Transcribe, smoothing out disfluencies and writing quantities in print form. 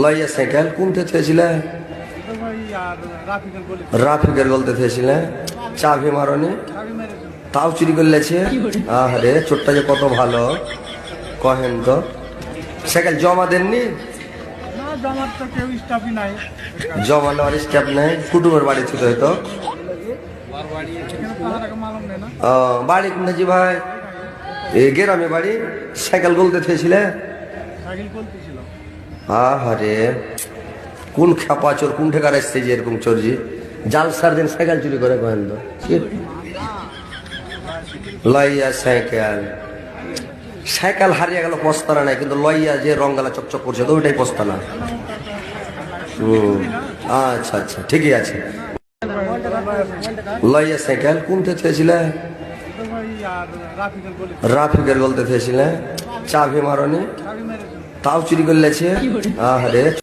লইয়া সাইকেল কোনতে থেয়েছিলে? রাফিকের বলতে থেয়েছিলে। চাবি মারনি, তাও চুরি করলেছে। আরে চোরটা যে কত ভালো কহেন তো। সাইকেল জমা দেননি? জমা নেওয়ার স্টাফ নাই, কুটুমের বাড়ি ছিল হয়তো। বাড়ি কোনটা জি ভাই? এই গ্রামে বাড়ি। সাইকেল বলতে থেয়েছিলে? আহারে কোন খেপা চোর, কোন ঠেকার আসছে যে এরকম চোরজি জালসার দিন সাইকেল চুরি করে কহেন তো। লইয়া সাইকেল, সাইকেল হারিয়ে গেল পস্তানা নাই, কিন্তু লইয়া যে রঙগালা চকচক করছে তো ওইটাই পস্তানা। আচ্ছা আচ্ছা ঠিকই আছে। লইয়া সাইকেল কোনতে থেয়েছিলে? রাফিকের বলতে থেয়েছিলে। চাবি মারনি, তাও চুরি করলেছে। আহারে